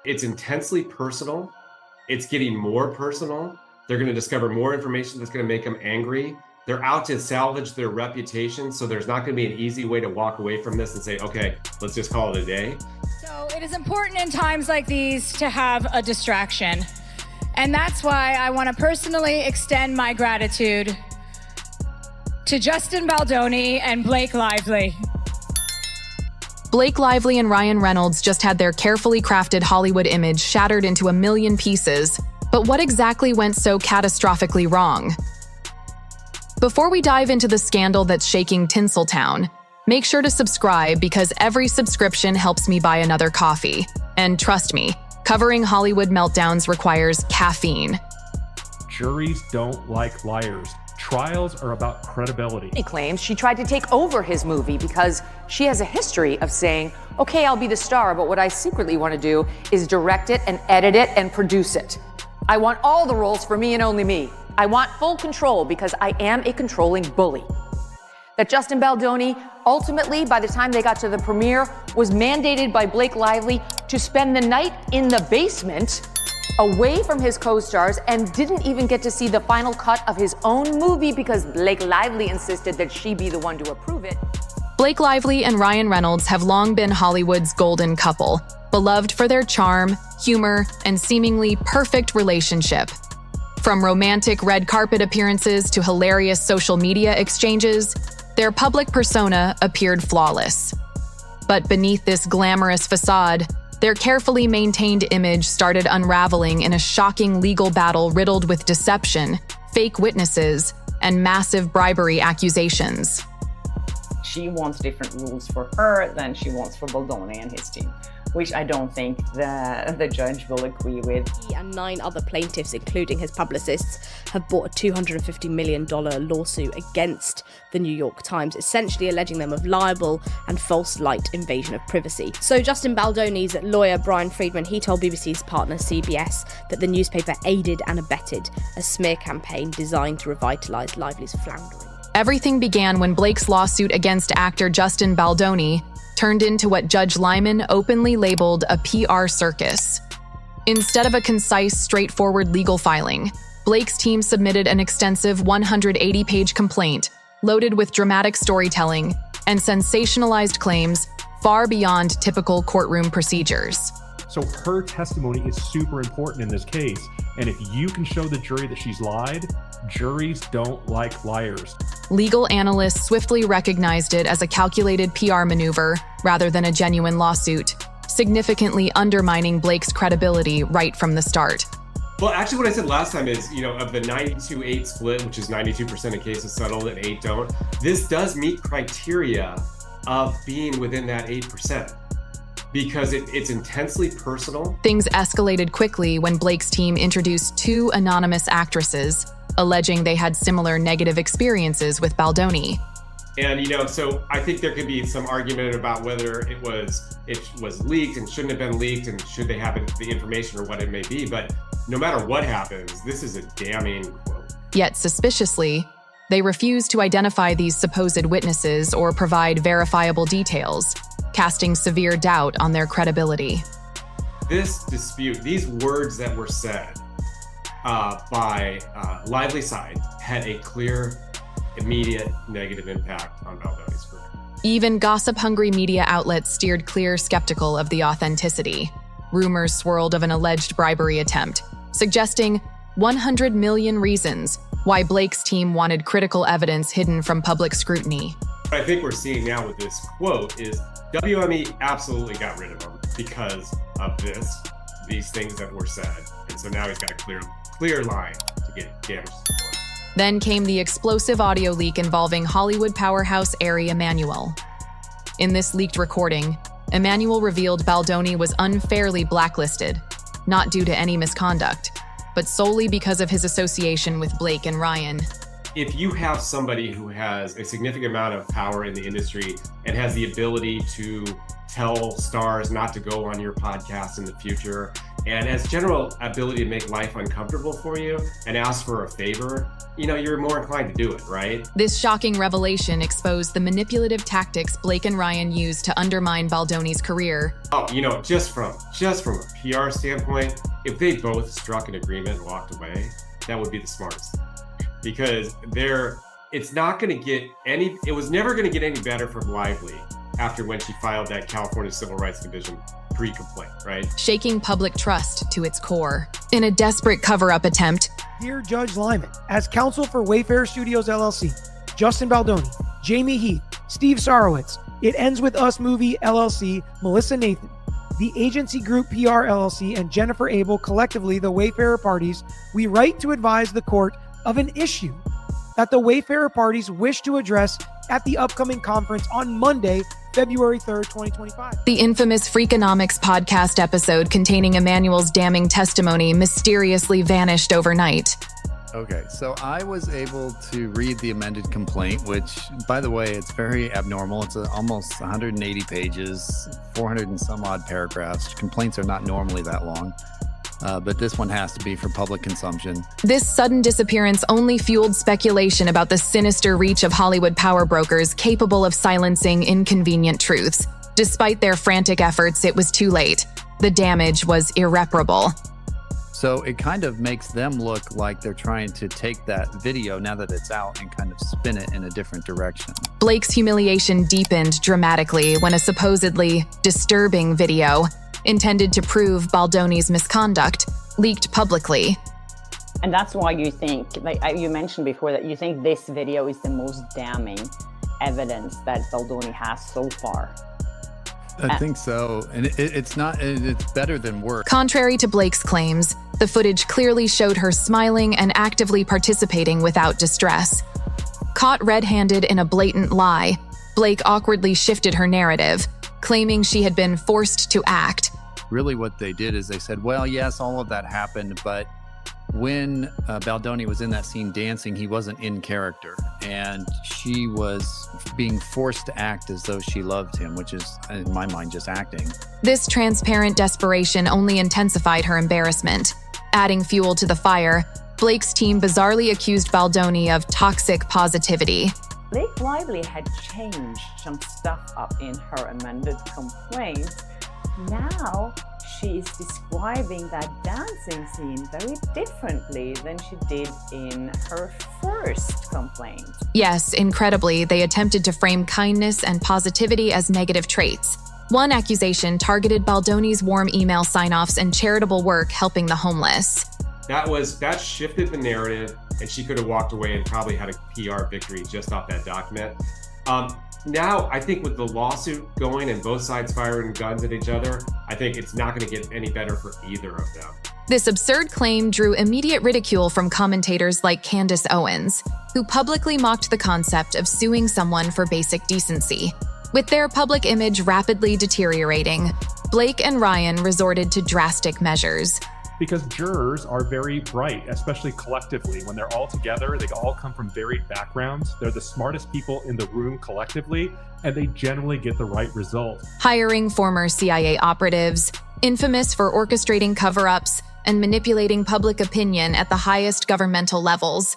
It's intensely personal. It's getting more personal. They're going to discover more information that's going to make them angry. They're out to salvage their reputation. So there's not going to be an easy way to walk away from this and say, okay, let's just call it a day. So it is important in times like these to have a distraction. And that's why I want to personally extend my gratitude to Justin Baldoni and Blake Lively. Blake Lively and Ryan Reynolds just had their carefully crafted Hollywood image shattered into a million pieces. But what exactly went so catastrophically wrong? Before we dive into the scandal that's shaking Tinseltown, make sure to subscribe because every subscription helps me buy another coffee. And trust me, covering Hollywood meltdowns requires caffeine. Juries don't like liars. Trials are about credibility. He claims she tried to take over his movie because she has a history of saying, okay, I'll be the star, but what I secretly want to do is direct it and edit it and produce it. I want all the roles for me and only me. I want full control because I am a controlling bully. That Justin Baldoni, ultimately, by the time they got to the premiere, was mandated by Blake Lively to spend the night in the basement away from his co-stars and didn't even get to see the final cut of his own movie because Blake Lively insisted that she be the one to approve it. Blake Lively and Ryan Reynolds have long been Hollywood's golden couple, beloved for their charm, humor, and seemingly perfect relationship. From romantic red carpet appearances to hilarious social media exchanges, their public persona appeared flawless. But beneath this glamorous facade, their carefully maintained image started unraveling in a shocking legal battle riddled with deception, fake witnesses, and massive bribery accusations. She wants different rules for her than she wants for Baldoni and his team, which I don't think the judge will agree with. He and 9 other plaintiffs, including his publicists, have brought a $250 million lawsuit against the New York Times, essentially alleging them of libel and false light invasion of privacy. So Justin Baldoni's lawyer, Brian Friedman, he told BBC's partner CBS that the newspaper aided and abetted a smear campaign designed to revitalise Lively's floundering. Everything began when Blake's lawsuit against actor Justin Baldoni turned into what Judge Lyman openly labeled a PR circus. Instead of a concise, straightforward legal filing, Blake's team submitted an extensive 180-page complaint loaded with dramatic storytelling and sensationalized claims far beyond typical courtroom procedures. So her testimony is super important in this case. And if you can show the jury that she's lied, juries don't like liars. Legal analysts swiftly recognized it as a calculated PR maneuver rather than a genuine lawsuit, significantly undermining Blake's credibility right from the start. Well, actually, what I said last time is, of the 92-8 split, which is 92% of cases settled and 8 don't, this does meet criteria of being within that 8%. Because it's intensely personal. Things escalated quickly when Blake's team introduced 2 anonymous actresses, alleging they had similar negative experiences with Baldoni. And, so I think there could be some argument about whether it was leaked and shouldn't have been leaked and should they have the information or what it may be. But no matter what happens, this is a damning quote. Yet suspiciously, they refused to identify these supposed witnesses or provide verifiable details, casting severe doubt on their credibility. This dispute, these words that were said by Lively's side had a clear, immediate negative impact on Baldoni's career. Even gossip-hungry media outlets steered clear skeptical of the authenticity. Rumors swirled of an alleged bribery attempt, suggesting 100 million reasons why Blake's team wanted critical evidence hidden from public scrutiny. What I think we're seeing now with this quote is WME absolutely got rid of him because of these things that were said. And so now he's got a clear line to get damages for. Then came the explosive audio leak involving Hollywood powerhouse Ari Emanuel. In this leaked recording, Emanuel revealed Baldoni was unfairly blacklisted, not due to any misconduct, but solely because of his association with Blake and Ryan. If you have somebody who has a significant amount of power in the industry and has the ability to tell stars not to go on your podcast in the future, and as general ability to make life uncomfortable for you and ask for a favor, you're more inclined to do it, right? This shocking revelation exposed the manipulative tactics Blake and Ryan used to undermine Baldoni's career. Oh, just from a PR standpoint, if they both struck an agreement and walked away, that would be the smartest. Because it was never going to get any better from Lively after when she filed that California Civil Rights Division pre-complaint, right? Shaking public trust to its core. In a desperate cover-up attempt, Dear Judge Lyman, as counsel for Wayfarer Studios LLC, Justin Baldoni, Jamie Heath, Steve Sarowitz, It Ends With Us Movie LLC, Melissa Nathan, the Agency Group PR LLC, and Jennifer Abel, collectively the Wayfarer parties, we write to advise the court of an issue that the Wayfarer parties wish to address at the upcoming conference on Monday, February 3rd, 2025. The infamous Freakonomics podcast episode containing Emmanuel's damning testimony mysteriously vanished overnight. Okay, so I was able to read the amended complaint, which, by the way, it's very abnormal. It's almost 180 pages, 400 and some odd paragraphs. Complaints are not normally that long. But this one has to be for public consumption. This sudden disappearance only fueled speculation about the sinister reach of Hollywood power brokers capable of silencing inconvenient truths. Despite their frantic efforts, it was too late. The damage was irreparable. So it kind of makes them look like they're trying to take that video now that it's out and kind of spin it in a different direction. Blake's humiliation deepened dramatically when a supposedly disturbing video intended to prove Baldoni's misconduct leaked publicly. And that's why you think, like you mentioned before, that you think this video is the most damning evidence that Baldoni has so far. I think so. And it's better than worse. Contrary to Blake's claims, the footage clearly showed her smiling and actively participating without distress. Caught red-handed in a blatant lie, Blake awkwardly shifted her narrative, claiming she had been forced to act. Really what they did is they said, well, yes, all of that happened, but when Baldoni was in that scene dancing, he wasn't in character, and she was being forced to act as though she loved him, which is, in my mind, just acting. This transparent desperation only intensified her embarrassment. Adding fuel to the fire, Blake's team bizarrely accused Baldoni of toxic positivity. Blake Lively had changed some stuff up in her amended complaint. Now she is describing that dancing scene very differently than she did in her first complaint. Yes, incredibly, they attempted to frame kindness and positivity as negative traits. One accusation targeted Baldoni's warm email sign-offs and charitable work helping the homeless. That shifted the narrative, and she could have walked away and probably had a PR victory just off that document. Now, I think with the lawsuit going and both sides firing guns at each other, I think it's not going to get any better for either of them. This absurd claim drew immediate ridicule from commentators like Candace Owens, who publicly mocked the concept of suing someone for basic decency. With their public image rapidly deteriorating, Blake and Ryan resorted to drastic measures. Because jurors are very bright, especially collectively. When they're all together, they all come from varied backgrounds. They're the smartest people in the room collectively, and they generally get the right result. Hiring former CIA operatives, infamous for orchestrating cover-ups and manipulating public opinion at the highest governmental levels.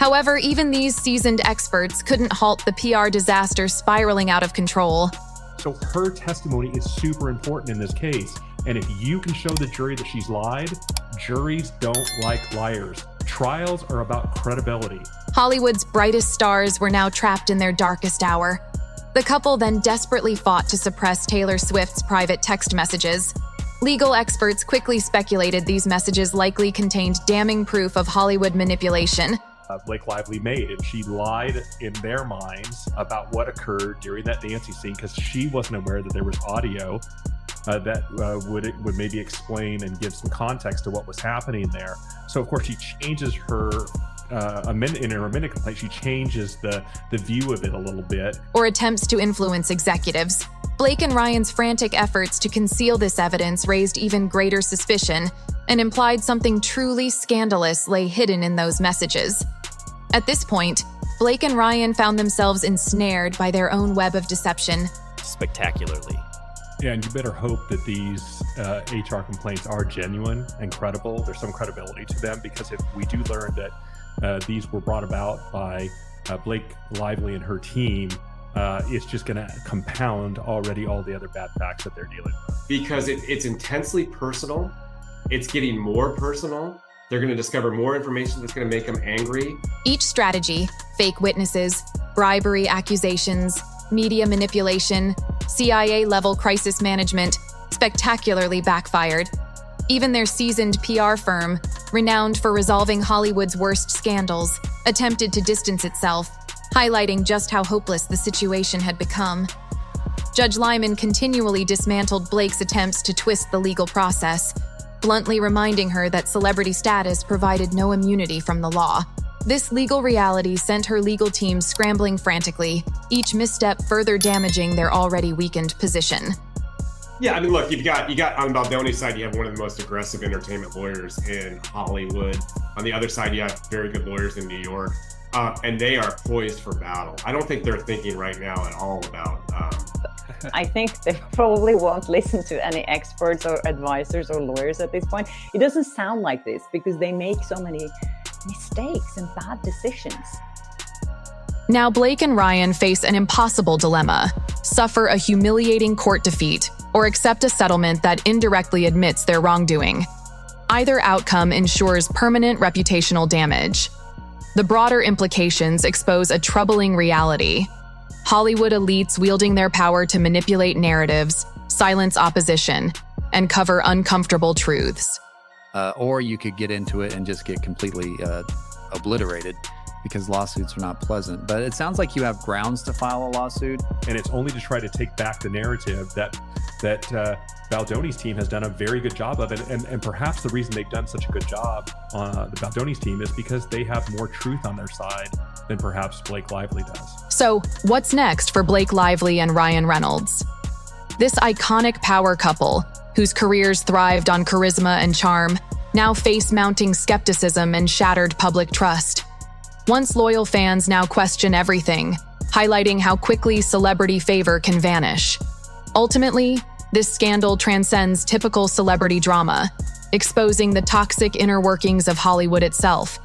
However, even these seasoned experts couldn't halt the PR disaster spiraling out of control. So her testimony is super important in this case. And if you can show the jury that she's lied, juries don't like liars. Trials are about credibility. Hollywood's brightest stars were now trapped in their darkest hour. The couple then desperately fought to suppress Taylor Swift's private text messages. Legal experts quickly speculated these messages likely contained damning proof of Hollywood manipulation. Blake Lively made, and she lied in their minds about what occurred during that dancing scene because she wasn't aware that there was audio that would maybe explain and give some context to what was happening there. So of course she changes her in her amended complaint. She changes the view of it a little bit, or attempts to influence executives. Blake and Ryan's frantic efforts to conceal this evidence raised even greater suspicion and implied something truly scandalous lay hidden in those messages. At this point, Blake and Ryan found themselves ensnared by their own web of deception. Spectacularly. Yeah, and you better hope that these HR complaints are genuine and credible. There's some credibility to them, because if we do learn that these were brought about by Blake Lively and her team, it's just going to compound already all the other bad facts that they're dealing with. Because it's intensely personal. It's getting more personal. They're going to discover more information that's going to make them angry. Each strategy, fake witnesses, bribery accusations, media manipulation, CIA-level crisis management, spectacularly backfired. Even their seasoned PR firm, renowned for resolving Hollywood's worst scandals, attempted to distance itself, highlighting just how hopeless the situation had become. Judge Lyman continually dismantled Blake's attempts to twist the legal process, bluntly reminding her that celebrity status provided no immunity from the law. This legal reality sent her legal team scrambling frantically, each misstep further damaging their already weakened position. Yeah, I mean, look, you got on Baldoni's side, you have one of the most aggressive entertainment lawyers in Hollywood. On the other side, you have very good lawyers in New York, and they are poised for battle. I don't think they're thinking right now at all about. I think they probably won't listen to any experts or advisors or lawyers at this point. It doesn't sound like this because they make so many mistakes and bad decisions. Now Blake and Ryan face an impossible dilemma: suffer a humiliating court defeat or accept a settlement that indirectly admits their wrongdoing. Either outcome ensures permanent reputational damage. The broader implications expose a troubling reality: Hollywood elites wielding their power to manipulate narratives, silence opposition, and cover uncomfortable truths. Or you could get into it and just get completely obliterated, because lawsuits are not pleasant. But it sounds like you have grounds to file a lawsuit. And it's only to try to take back the narrative that Baldoni's team has done a very good job of. And perhaps the reason they've done such a good job on the Baldoni's team is because they have more truth on their side than perhaps Blake Lively does. So, what's next for Blake Lively and Ryan Reynolds? This iconic power couple, whose careers thrived on charisma and charm, now face mounting skepticism and shattered public trust. Once loyal fans now question everything, highlighting how quickly celebrity favor can vanish. Ultimately, this scandal transcends typical celebrity drama, exposing the toxic inner workings of Hollywood itself.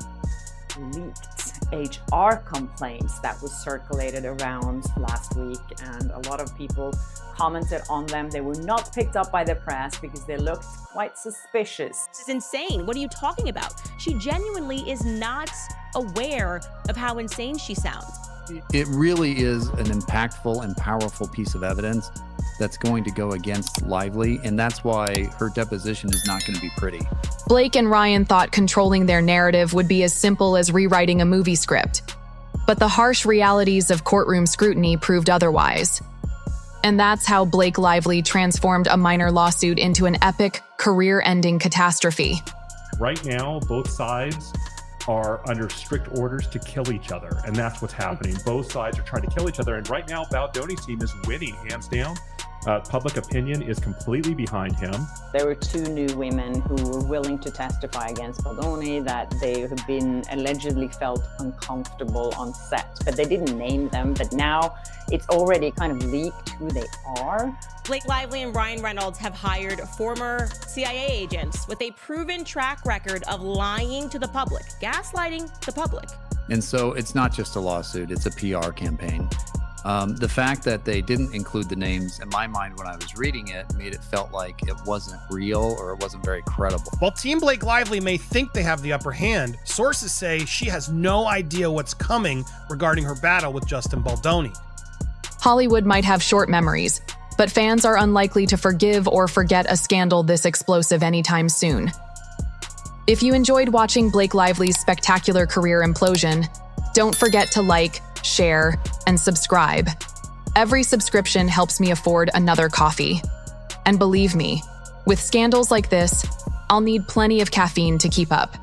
Leaked HR complaints that was circulated around last week, and a lot of people commented on them. They were not picked up by the press because they looked quite suspicious. This is insane. What are you talking about? She genuinely is not aware of how insane she sounds. It really is an impactful and powerful piece of evidence that's going to go against Lively, and that's why her deposition is not going to be pretty. Blake and Ryan thought controlling their narrative would be as simple as rewriting a movie script. But the harsh realities of courtroom scrutiny proved otherwise. And that's how Blake Lively transformed a minor lawsuit into an epic, career-ending catastrophe. Right now, both sides are under strict orders to kill each other, and that's what's happening. Both sides are trying to kill each other, and right now, Baldoni's team is winning, hands down. Public opinion is completely behind him. There were two new women who were willing to testify against Baldoni that they have been allegedly felt uncomfortable on set, but they didn't name them. But now it's already kind of leaked who they are. Blake Lively and Ryan Reynolds have hired former CIA agents with a proven track record of lying to the public, gaslighting the public. And so it's not just a lawsuit, it's a PR campaign. The fact that they didn't include the names, in my mind when I was reading it, made it felt like it wasn't real or it wasn't very credible. While Team Blake Lively may think they have the upper hand, sources say she has no idea what's coming regarding her battle with Justin Baldoni. Hollywood might have short memories, but fans are unlikely to forgive or forget a scandal this explosive anytime soon. If you enjoyed watching Blake Lively's spectacular career implosion, don't forget to like, share, and subscribe. Every subscription helps me afford another coffee. And believe me, with scandals like this, I'll need plenty of caffeine to keep up.